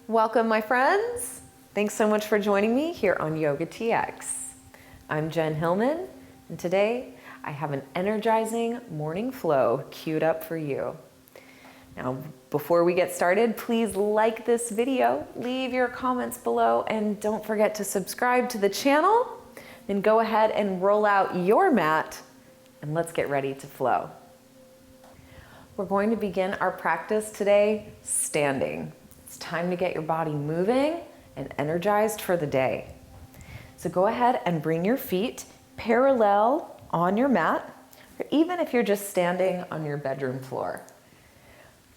Welcome, my friends. Thanks so much for joining me here on YOGATX. I'm Jen Hilman, and today I have an energizing morning flow queued up for you. Now, before we get started, please like this video, leave your comments below, and don't forget to subscribe to the channel. Then go ahead and roll out your mat, and let's get ready to flow. We're going to begin our practice today standing. It's time to get your body moving and energized for the day. So go ahead and bring your feet parallel on your mat, or even if you're just standing on your bedroom floor.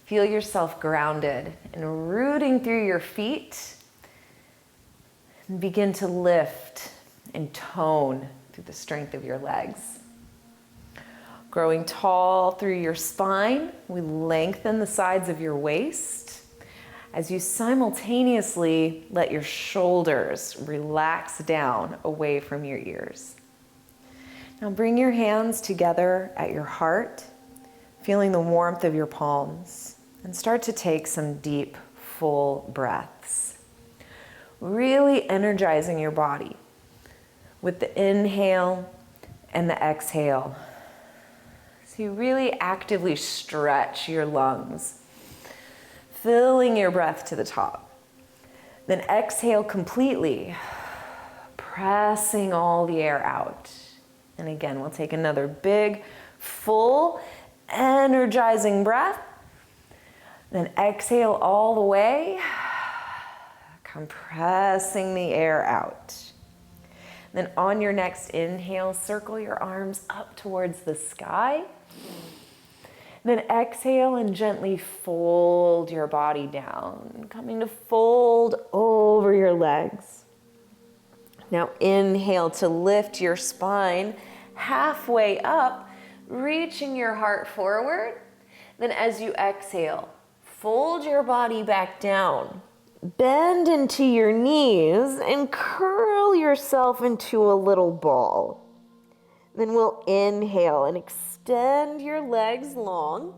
Feel yourself grounded and rooting through your feet, and begin to lift and tone through the strength of your legs. Growing tall through your spine, we lengthen the sides of your waist as you simultaneously let your shoulders relax down away from your ears. Now bring your hands together at your heart, feeling the warmth of your palms, and start to take some deep, full breaths. Really energizing your body with the inhale and the exhale. So you really actively stretch your lungs, filling your breath to the top. Then exhale completely, pressing all the air out. And again, we'll take another big, full, energizing breath. Then exhale all the way, compressing the air out. Then on your next inhale, circle your arms up towards the sky. Then exhale and gently fold your body down, coming to fold over your legs. Now inhale to lift your spine halfway up, reaching your heart forward. Then as you exhale, fold your body back down, bend into your knees and curl yourself into a little ball. Then we'll inhale and extend your legs long.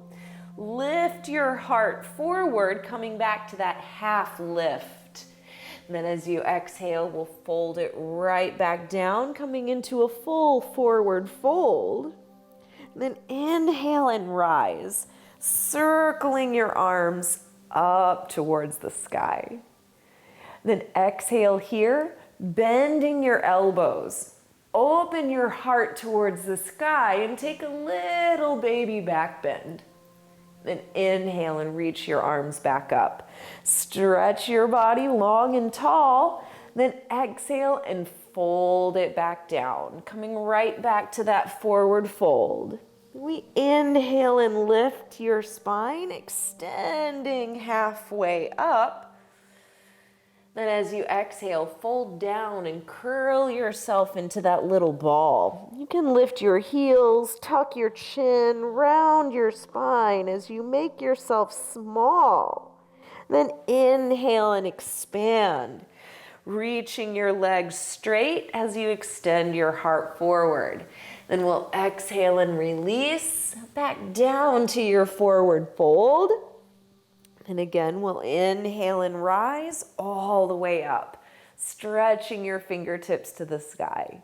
Lift your heart forward, coming back to that half lift. And then as you exhale, we'll fold it right back down, coming into a full forward fold. And then inhale and rise, circling your arms up towards the sky. Then exhale here, bending your elbows. Open your heart towards the sky and take a little baby back bend. Then inhale and reach your arms back up. Stretch your body long and tall. Then exhale and fold it back down, coming right back to that forward fold. We inhale and lift your spine, extending halfway up. Then as you exhale, fold down and curl yourself into that little ball. You can lift your heels, tuck your chin, round your spine as you make yourself small. Then inhale and expand, reaching your legs straight as you extend your heart forward. Then we'll exhale and release back down to your forward fold. And again, we'll inhale and rise all the way up, stretching your fingertips to the sky.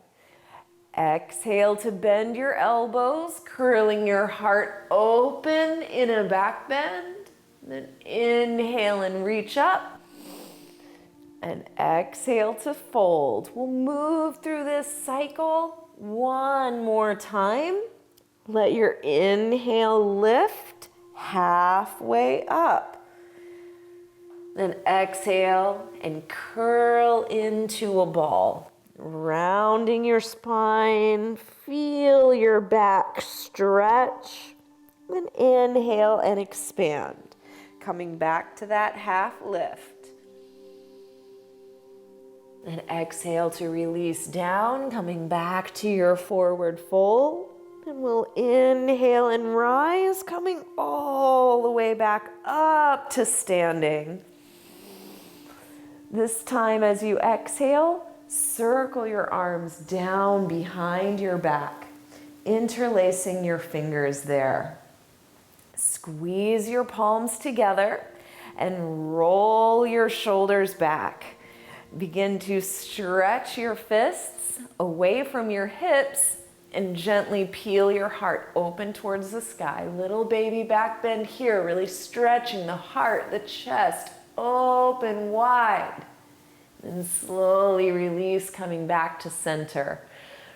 Exhale to bend your elbows, curling your heart open in a back bend. Then inhale and reach up. And exhale to fold. We'll move through this cycle one more time. Let your inhale lift halfway up. Then exhale and curl into a ball, rounding your spine, feel your back stretch. Then inhale and expand, coming back to that half lift. Then exhale to release down, coming back to your forward fold. And we'll inhale and rise, coming all the way back up to standing. This time as you exhale, circle your arms down behind your back, interlacing your fingers there. Squeeze your palms together and roll your shoulders back. Begin to stretch your fists away from your hips and gently peel your heart open towards the sky. Little baby back bend here, really stretching the heart, the chest, open wide. And slowly release, coming back to center.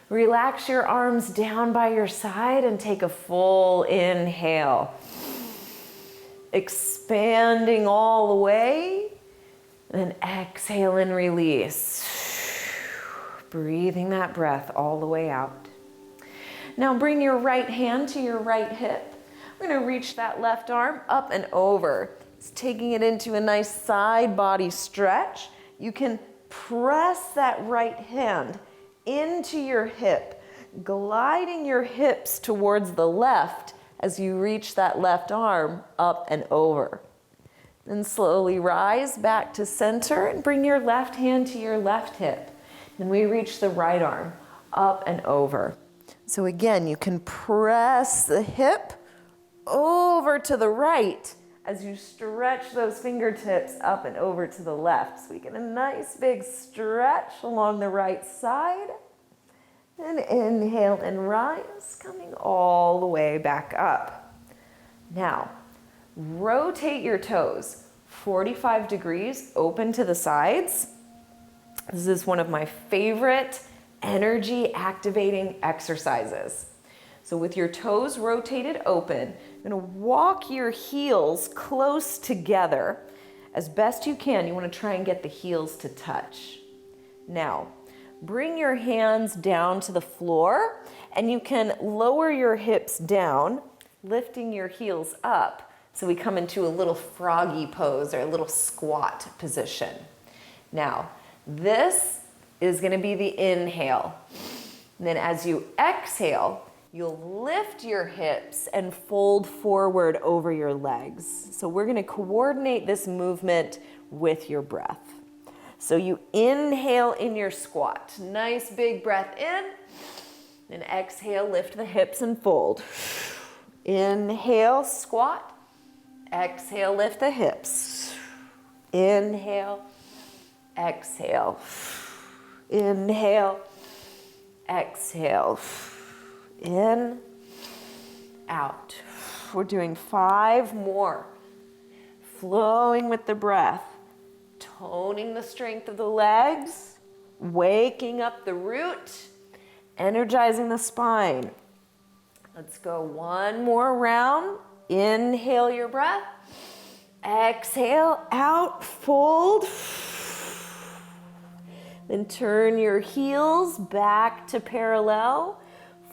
Relax your arms down by your side and take a full inhale. Expanding all the way. Then exhale and release. Breathing that breath all the way out. Now bring your right hand to your right hip. We're going to reach that left arm up and over. It's taking it into a nice side body stretch. You can press that right hand into your hip, gliding your hips towards the left as you reach that left arm up and over. Then slowly rise back to center and bring your left hand to your left hip. Then we reach the right arm up and over. So again, you can press the hip over to the right as you stretch those fingertips up and over to the left. So we get a nice big stretch along the right side. And inhale and rise, coming all the way back up. Now, rotate your toes 45 degrees open to the sides. This is one of my favorite energy activating exercises. So with your toes rotated open, you're gonna walk your heels close together as best you can. You wanna try and get the heels to touch. Now, bring your hands down to the floor and you can lower your hips down, lifting your heels up. So we come into a little froggy pose or a little squat position. Now, this is gonna be the inhale. And then as you exhale, you'll lift your hips and fold forward over your legs. So we're gonna coordinate this movement with your breath. So you inhale in your squat. Nice big breath in. And exhale, lift the hips and fold. Inhale, squat. Exhale, lift the hips. Inhale, exhale. Inhale, exhale. In, out. We're doing 5 more. Flowing with the breath. Toning the strength of the legs. Waking up the root. Energizing the spine. Let's go one more round. Inhale your breath. Exhale out, fold. Then turn your heels back to parallel.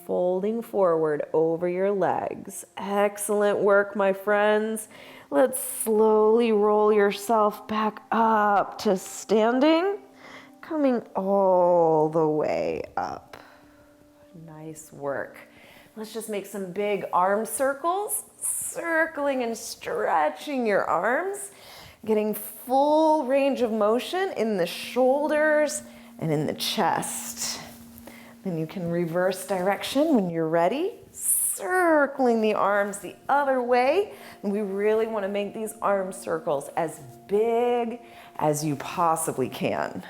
Folding forward over your legs. Excellent work, my friends. Let's slowly roll yourself back up to standing, coming all the way up. Nice work. Let's just make some big arm circles, circling and stretching your arms, getting full range of motion in the shoulders and in the chest. Then you can reverse direction when you're ready, circling the arms the other way. And we really want to make these arm circles as big as you possibly can.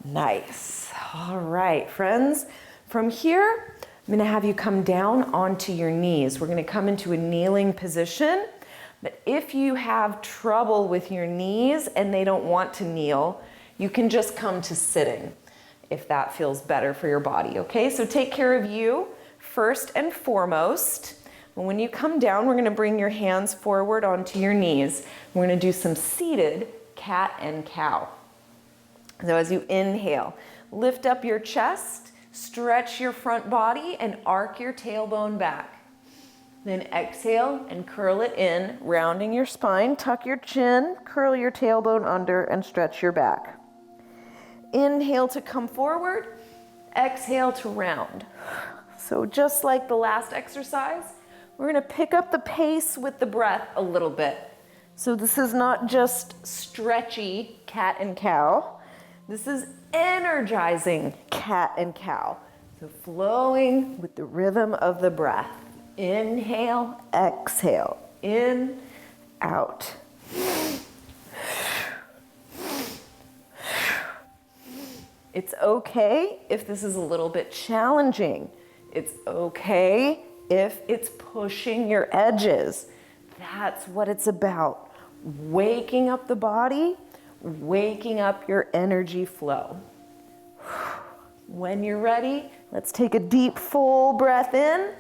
Nice. All right, friends. From here, I'm going to have you come down onto your knees. We're going to come into a kneeling position. But if you have trouble with your knees and they don't want to kneel, you can just come to sitting, if that feels better for your body, okay? So take care of you first and foremost. And when you come down, we're gonna bring your hands forward onto your knees. We're gonna do some seated cat and cow. So as you inhale, lift up your chest, stretch your front body, and arc your tailbone back. Then exhale and curl it in, rounding your spine, tuck your chin, curl your tailbone under, and stretch your back. Inhale to come forward, exhale to round. So just like the last exercise, we're gonna pick up the pace with the breath a little bit. So this is not just stretchy cat and cow. This is energizing cat and cow. So flowing with the rhythm of the breath. Inhale, exhale, in, out. It's okay if this is a little bit challenging. It's okay if it's pushing your edges. That's what it's about. Waking up the body, waking up your energy flow. When you're ready, let's take a deep, full breath in.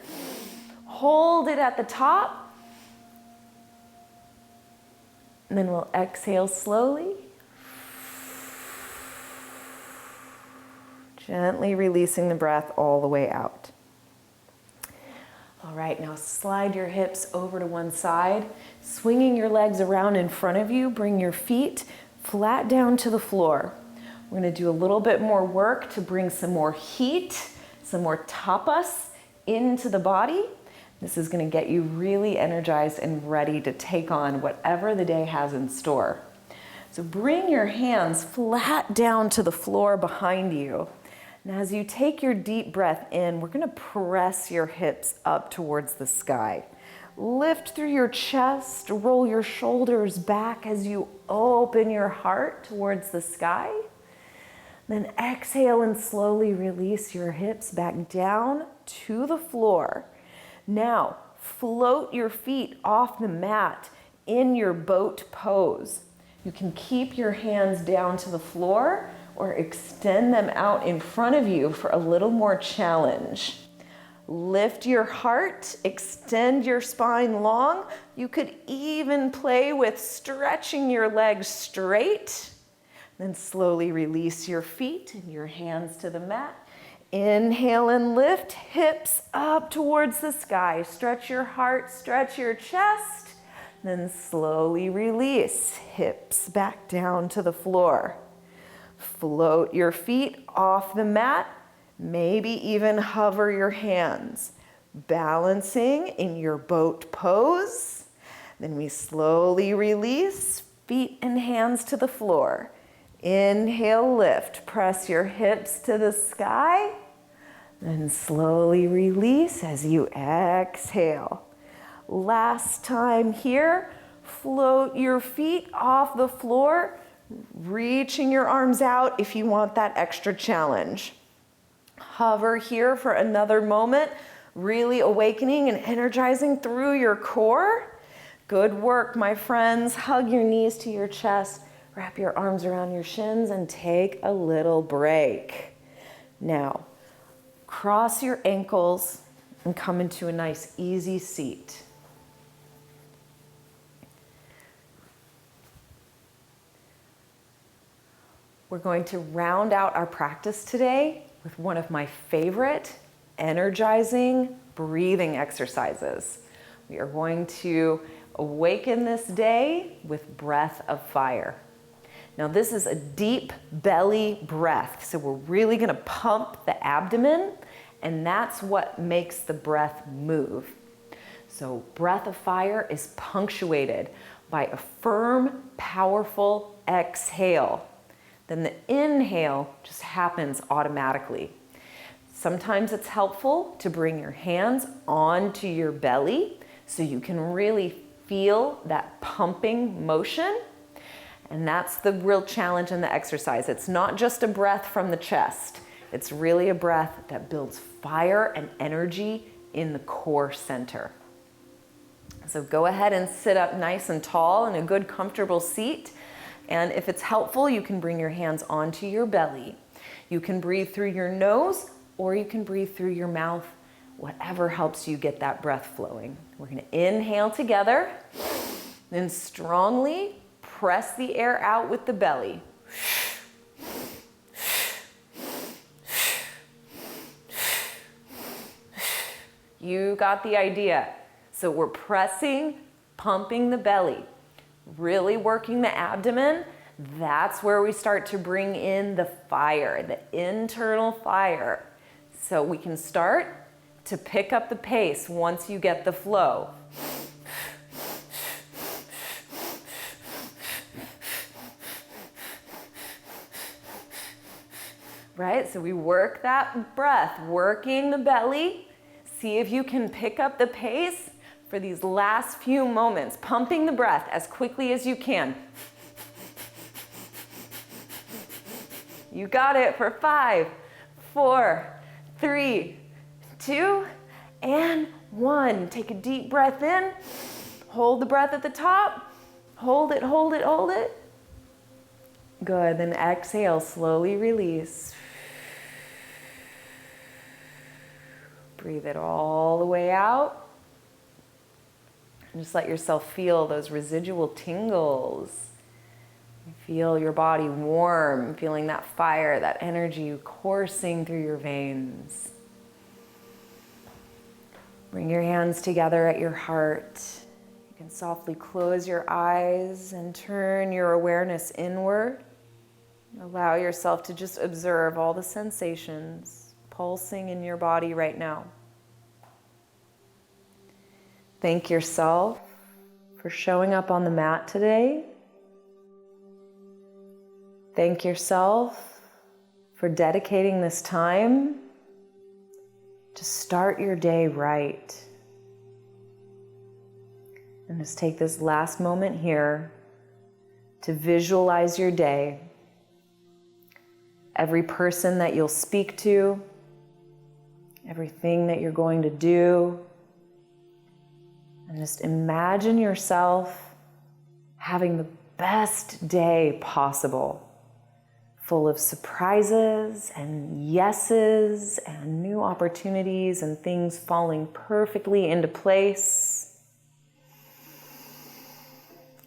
Hold it at the top. And then we'll exhale slowly. Gently releasing the breath all the way out. All right, now slide your hips over to one side, swinging your legs around in front of you. Bring your feet flat down to the floor. We're going to do a little bit more work to bring some more heat, some more tapas into the body. This is going to get you really energized and ready to take on whatever the day has in store. So bring your hands flat down to the floor behind you. And as you take your deep breath in, we're going to press your hips up towards the sky. Lift through your chest, roll your shoulders back as you open your heart towards the sky. Then exhale and slowly release your hips back down to the floor. Now, float your feet off the mat in your boat pose. You can keep your hands down to the floor or extend them out in front of you for a little more challenge. Lift your heart, extend your spine long. You could even play with stretching your legs straight. Then slowly release your feet and your hands to the mat. Inhale and lift, hips up towards the sky. Stretch your heart, stretch your chest. Then slowly release, hips back down to the floor. Float your feet off the mat, maybe even hover your hands. Balancing in your boat pose. Then we slowly release, feet and hands to the floor. Inhale, lift, press your hips to the sky. Then slowly release as you exhale. Last time here, float your feet off the floor, reaching your arms out if you want that extra challenge. Hover here for another moment, really awakening and energizing through your core. Good work, my friends. Hug your knees to your chest, wrap your arms around your shins, and take a little break. Now, cross your ankles and come into a nice, easy seat. We're going to round out our practice today with one of my favorite energizing breathing exercises. We are going to awaken this day with breath of fire. Now this is a deep belly breath, so we're really going to pump the abdomen, and that's what makes the breath move. So breath of fire is punctuated by a firm, powerful exhale. Then the inhale just happens automatically. Sometimes it's helpful to bring your hands onto your belly so you can really feel that pumping motion. And that's the real challenge in the exercise. It's not just a breath from the chest. It's really a breath that builds fire and energy in the core center. So go ahead and sit up nice and tall in a good, comfortable seat. And if it's helpful, you can bring your hands onto your belly. You can breathe through your nose or you can breathe through your mouth, whatever helps you get that breath flowing. We're going to inhale together, then strongly press the air out with the belly. You got the idea. So we're pressing, pumping the belly. Really working the abdomen. That's where we start to bring in the fire, the internal fire. So we can start to pick up the pace once you get the flow. Right? So we work that breath, working the belly. See if you can pick up the pace. for these last few moments, pumping the breath as quickly as you can. You got it for 5, 4, 3, 2, and 1. Take a deep breath in. Hold the breath at the top. Hold it, hold it, hold it. Good, then exhale, slowly release. Breathe it all the way out. And just let yourself feel those residual tingles. Feel your body warm, feeling that fire, that energy coursing through your veins. Bring your hands together at your heart. You can softly close your eyes and turn your awareness inward. Allow yourself to just observe all the sensations pulsing in your body right now. Thank yourself for showing up on the mat today. Thank yourself for dedicating this time to start your day right. And just take this last moment here to visualize your day. Every person that you'll speak to, everything that you're going to do, and just imagine yourself having the best day possible, full of surprises and yeses and new opportunities and things falling perfectly into place.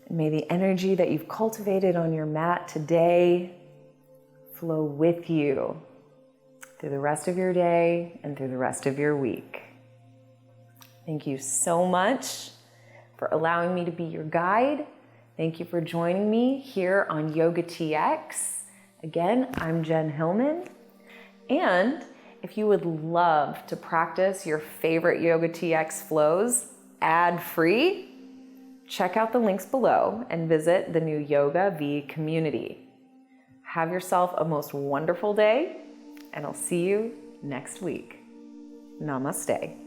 And may the energy that you've cultivated on your mat today flow with you through the rest of your day and through the rest of your week. Thank you so much for allowing me to be your guide. Thank you for joining me here on YOGATX. Again, I'm Jen Hilman. And if you would love to practice your favorite YOGATX flows ad-free, check out the links below and visit the new Yoga V community. Have yourself a most wonderful day, and I'll see you next week. Namaste.